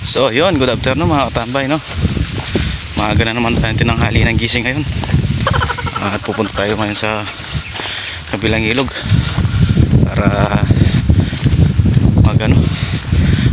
So yun, good afternoon mga katambay, no? Maaga na naman tayo tinanghali ng gising ngayon. At pupunta tayo ngayon sa kabilang ilog para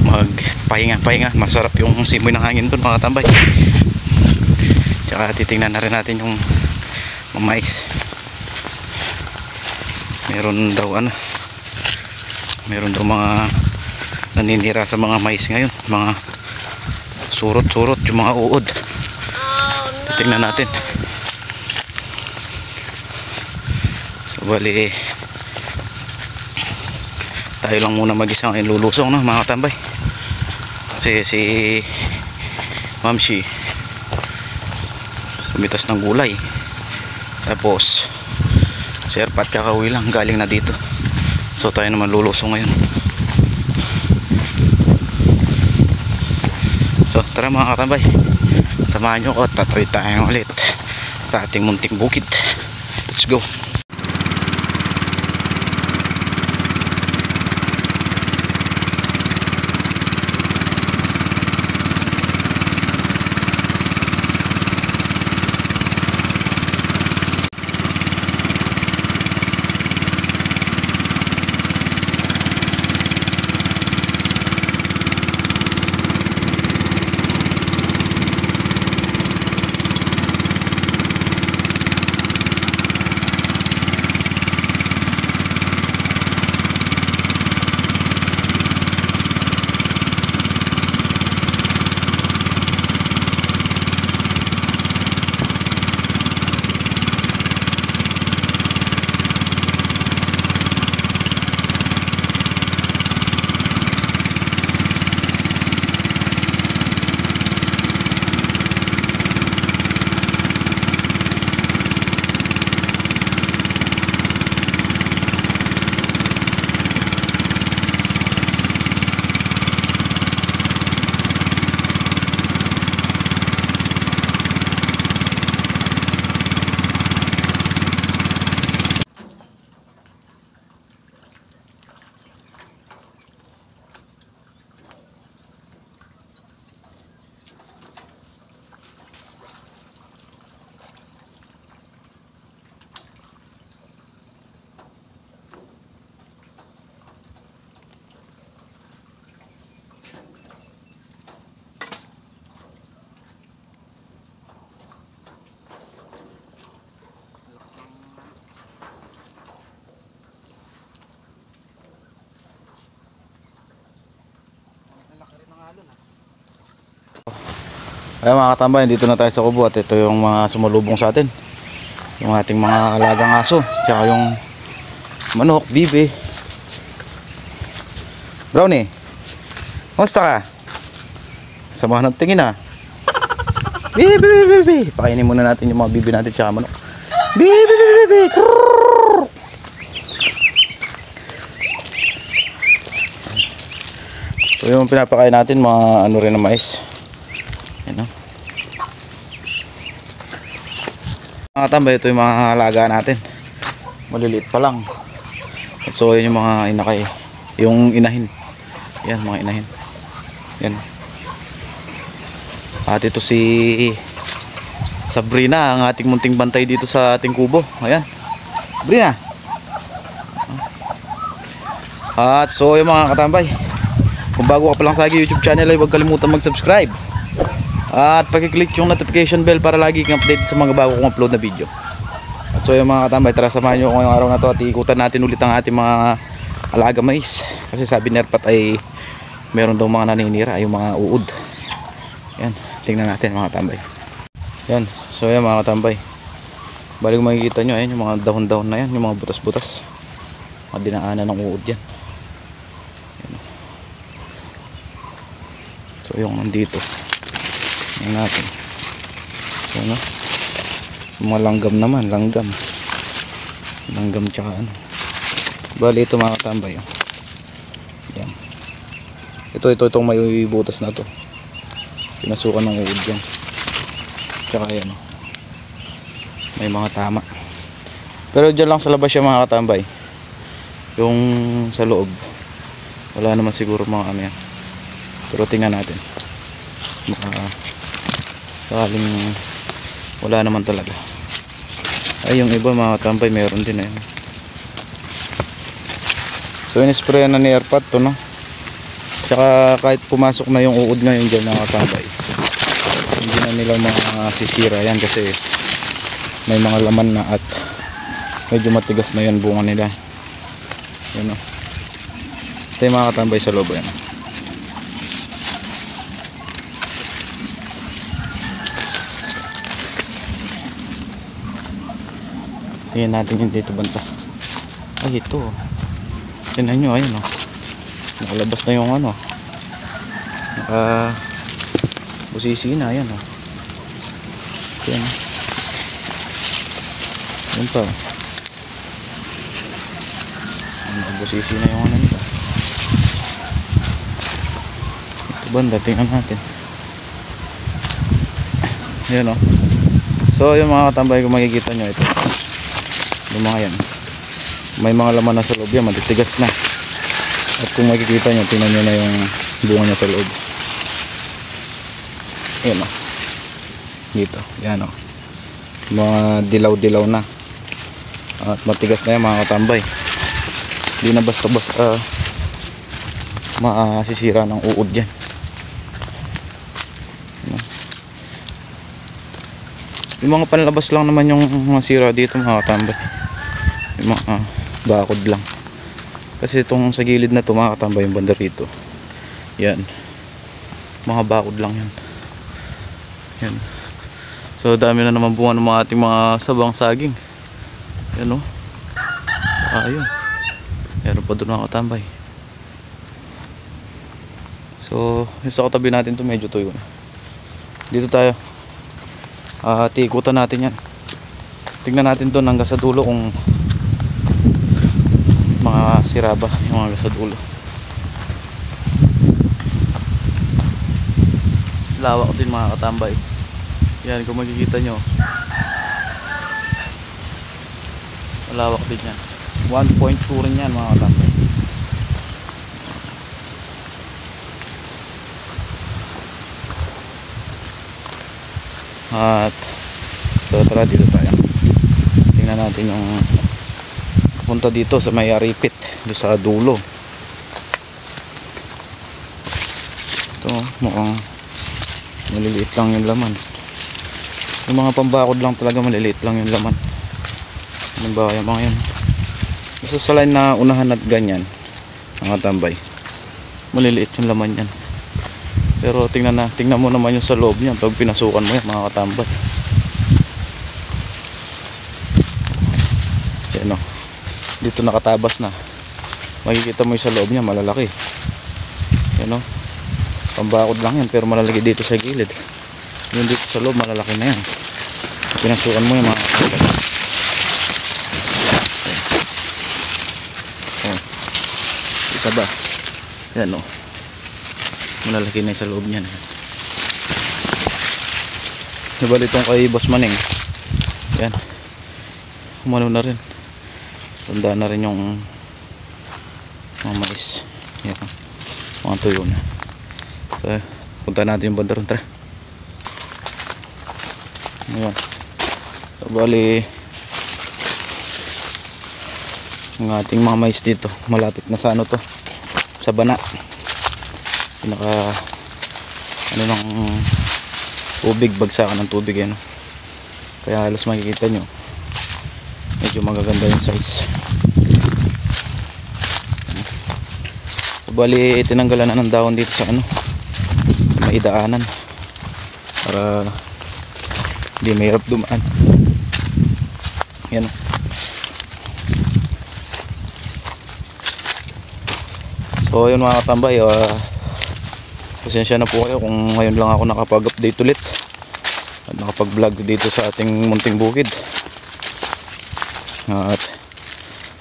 magpahinga. Masarap yung simoy ng hangin doon mga katambay. Tsaka titingnan na rin natin yung mais. Meron daw mga naninira sa mga mais ngayon, mga surot yung mga uod. Tingnan natin. So bali tayo lang muna mag-isa ngayon lulusong, no, mga katambay, kasi si Mamshi sumitas ng gulay, tapos si Erpat kakauwi lang, galing na dito. So tayo naman lulusong ngayon. So tara mga katambay, samahan nyo ko at tatawi tayo ulit sa ating munting bukid. Let's go. Ayan mga katambay, dito na tayo sa kubo at ito yung mga sumalubong sa atin, yung ating mga alagang aso, tsaka yung manok, bibi. Brownie, kumusta ka? Samahan ng tingin ha. Bibi. Pakainin muna natin yung mga bibi natin tsaka manok. Bibi. So yung pinapakain natin mga ano rin na mais. Yan, no? Mga katambay, ito yung mga alaga natin, maliliit pa lang. So yun yung mga inakay, yung inahin. Yan mga inahin. Yan. At ito si Sabrina, ang ating munting bantay dito sa ating kubo. Ayan, Sabrina. At so yung mga katambay, kung bago ka pa lang sa aking YouTube channel ay huwag kalimutan mag-subscribe at pakiclick yung notification bell para lagi kang update sa mga bago kong upload na video. At so yung mga katambay, tara samahan nyo ngayong araw na to at ikutan natin ulit ang ating mga alaga mais, kasi sabi ni Erpat ay meron daw mga naninira, yung mga uod. Yan, tingnan natin mga katambay. Yan, so yan mga katambay, balik makikita nyo, ayan yung mga dahon-dahon na yan, yung mga butas-butas, mga dinaanan ng uod yan. So yung nandito yan natin. So ano, mga langgam naman, langgam tsaka ano, bali ito mga katambay, oh. Yan, itong may butas na to, pinasukan ng uod yan. Tsaka yan, oh, may mga tama, pero dyan lang sa labas siya mga katambay. Yung sa loob wala naman siguro mga ano yan, pero tingnan natin. Baka sakaling wala naman talaga. Ay, yung iba mga katambay meron din eh. So in-spray na ni Airpot to, no? Tsaka kahit pumasok na yung uod ngayon dyan mga katambay, hindi na nila masisira yan kasi may mga laman na at medyo matigas na yan bunga nila. Yan, no? Ito yung mga katambay sa loob yan. Tingnan natin yung dito banta. Ay, ito. Tingnan nyo, ayun, oh. Nakalabas na yung ano. Busisi na, ayan, oh. Ayan. Ayan pa, oh. Busisi na yung ano nito. Ito banda, tingnan natin. Ayan, oh. So, yung mga katambay, kung makikita nyo ito, yung mga yan, may mga laman na sa loob yan, matitigas na. At kung makikita nyo, tingnan nyo na yung bunga niya sa loob. Ayan, o. Dito, yan, o. Mga dilaw-dilaw na. At matigas na yan mga katambay. Hindi na basta-basta masisira ng uod dyan. Yung mga panlabas lang naman yung masira dito mga katambay. Yung mga bakod lang. Kasi itong sa gilid na ito mga katambay, yung banda rito, yan, mga bakod lang yan. Yan. So dami na naman bunga ng mga ating mga sabang saging. Yan, o. Ayun, meron pa doon mga katambay. So yung sa katabi natin ito medyo tuyo na. Dito tayo, tikutan natin yan. Tingnan natin doon hanggang sa dulo kung mga sira ba yung hanggang sa dulo. Lawak din mga katambay. Yan, kung makikita nyo, malawak din yan. 1.2 rin yan mga katambay. At so tara, dito tayo. Tingnan natin yung punta dito sa may aripit, doon sa dulo. Ito mukhang maliliit lang yung laman. Yung mga pambakod lang talaga, maliliit lang yung laman. Ano ba yung mga yan? Basta sa line na unahan at ganyan mga tambay, maliliit yung laman yan. Pero tingnan mo naman yung sa loob niyan pag pinasukan mo yan mga katambay. Yan, o. Dito nakatabas na. Makikita mo yung sa loob niya malalaki. Yan, o. Pambakod lang yan pero malalaki dito sa gilid. Yung dito sa loob malalaki na yan. Pinasukan mo yung mga katambay. Ito ba? Yan, o. Malalaki na yung sa loob niyan. Nabali itong kay Boss Maneng. Yan. Umano na rin. Tanda na rin yung mga mais. Yan. Mga tuyo na. So, punta natin yung banda ron. Tara. Ayan. So, bali ang ating mga mais dito. Malapit na sa ano to. Sa bana. Pinaka ano ng tubig, bagsakan ng tubig yan. Kaya halos makikita nyo medyo magaganda yung size. Bali tinanggalan na ng dahon dito sa ano, sa may daanan para hindi mahirap dumaan. Yan. So yun mga katambay, pasensya na po kayo kung ngayon lang ako nakapag-update ulit at nakapag-vlog dito sa ating munting bukid. At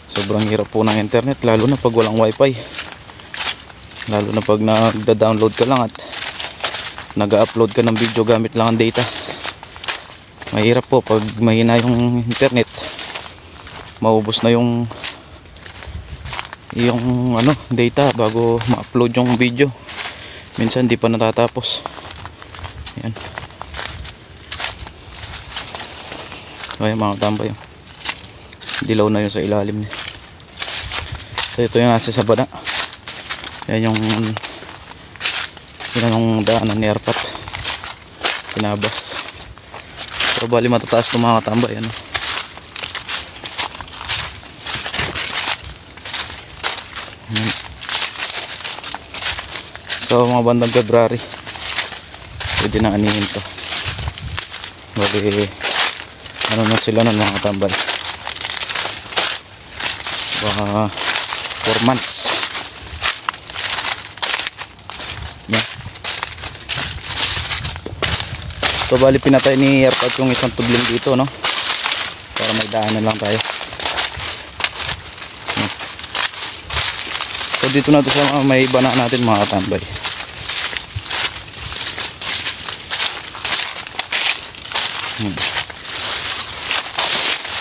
sobrang hirap po ng internet, lalo na pag walang wifi, lalo na pag nagda-download ka lang at nag-upload ka ng video gamit lang ang data. Mahirap po pag mahina yung internet, maubos na yung ano, data bago ma-upload yung video. Minsan di pa natatapos. Yan. So ayan mga katambay, dilaw na yun sa ilalim niya. So ito yung nasa sa baba. Yan yung daanan ni Arpat, tinabas. So bali matataas ng mga katambay, ano. So mga bandang February pwede na anihin to. Bali ano na sila nun mga katambay, baka 4 months. Yan. So bali pinatay ni Arpat yung isang tudling dito, no, para may daanan lang tayo. Yan. So dito na to sa may bana natin mga katambay.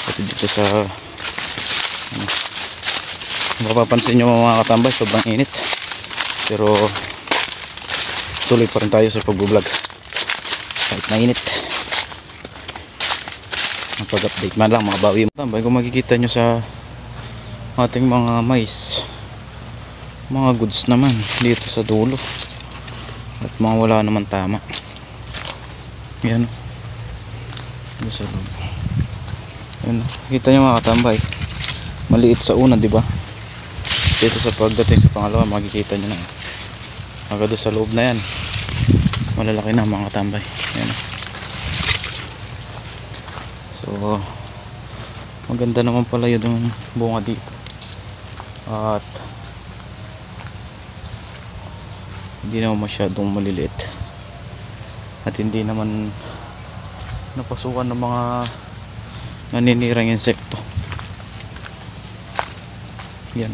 Pati dito sa mapapansin nyo mga katambay, sobrang init, pero tuloy pa rin tayo sa pag-vlog kahit mainit. Napag-update man lang mga bawi katambay. Kung makikita nyo sa ating mga mais, mga goods naman dito sa dulo at mga wala naman tama. Yan dito sa loob. Yan, kita nyo mga katambay, maliit sa una, di ba? Dito sa pagdating sa pangalawa makikita nyo na agad sa loob na yan, malalaki na mga katambay. Yan. So maganda naman pala yun yung bunga dito, at hindi naman masyadong maliliit, at hindi naman napasukan ng mga naninirang insekto. Yan,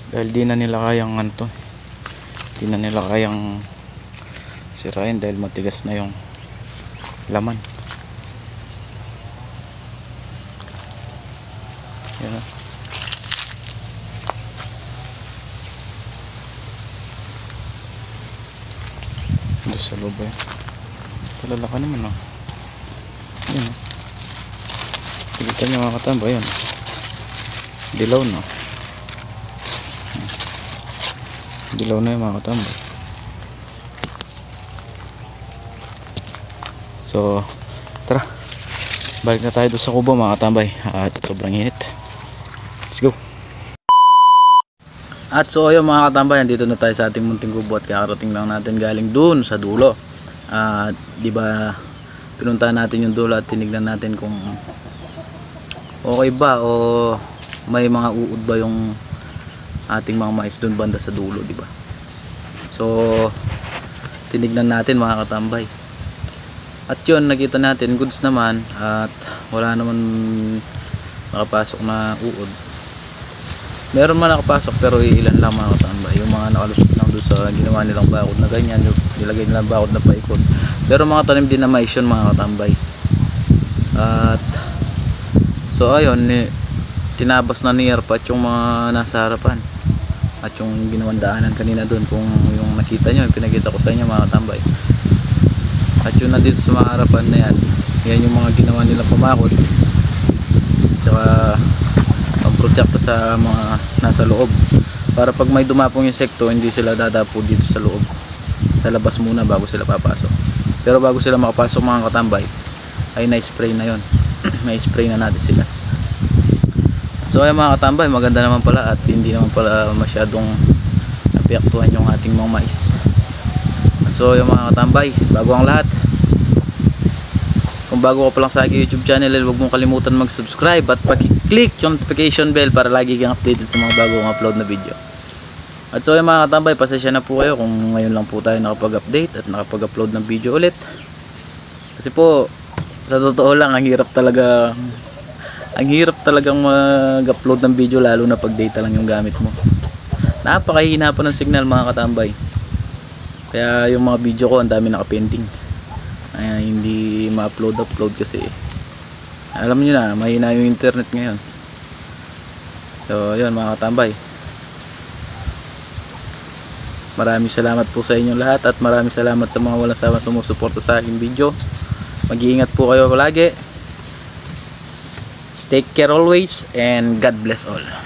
dahil di na nila kayang di na nila kayang sirain dahil matigas na yung laman. Yan. Ito sa loob yan. Talalaka naman, oh. Yan, oh. Kita nyo mga katambay, yan. Dilaw na. Dilaw na yung mga katambay. So tara, balik na tayo doon sa kubo mga katambay, at sobrang init. Let's go. At so ayun mga katambay, dito na tayo sa ating munting kubo, at kakarating lang natin galing doon sa dulo. At di ba pinuntahan natin yung dulo at tinignan natin kung okay ba o may mga uod ba yung ating mga mais doon banda sa dulo, di ba? So tinignan natin mga katambay, at yun nakita natin goods naman, at wala naman nakapasok na uod. Meron man nakapasok pero ilan lang mga katambay, yung mga nakalusot lang doon sa ginawa nilang bakod na ganyan, yung nilagay nilang bakod na paikot. Pero mga tanim din na mais yun mga katambay. At so ayun, tinabas na ni Arpat yung mga nasa harapan at yung ginawang daanan kanina doon. Kung yung nakita nyo, yung pinakita ko sa inyo mga katambay, at yun na dito sa mga harapan na yan, yan yung mga ginawa nilang pamakot, tsaka pang-protekta sa mga nasa loob, para pag may dumapong insekto hindi sila dadapo dito sa loob, sa labas muna bago sila papasok. Pero bago sila makapasok mga katambay ay na-spray na yon. May spray na natin sila. So ay mga katambay, maganda naman pala, at hindi naman pala masyadong napiaktuhan yung ating mga mais. At so yung mga katambay, bago ang lahat, kung bago ka pa lang sa aking YouTube channel, huwag mong kalimutan mag-subscribe at paki-click yung notification bell para lagi kang updated sa mga bagong upload na video. At so yung mga katambay, pasensya na po kayo kung ngayon lang po tayo nakapag-update at nakapag-upload ng video ulit. Kasi po, sa totoo lang, ang hirap talagang mag-upload ng video, lalo na pag data lang yung gamit mo. Napakahina pa ng signal mga katambay. Kaya yung mga video ko ang dami nakapending. Hindi ma-upload kasi alam niyo na, mahina yung internet ngayon. So yun mga katambay, Maraming salamat po sa inyong lahat at maraming salamat sa mga walang sawang sumusuporta sa aking video. Mag-iingat po kayo palagi. Take care always and God bless all.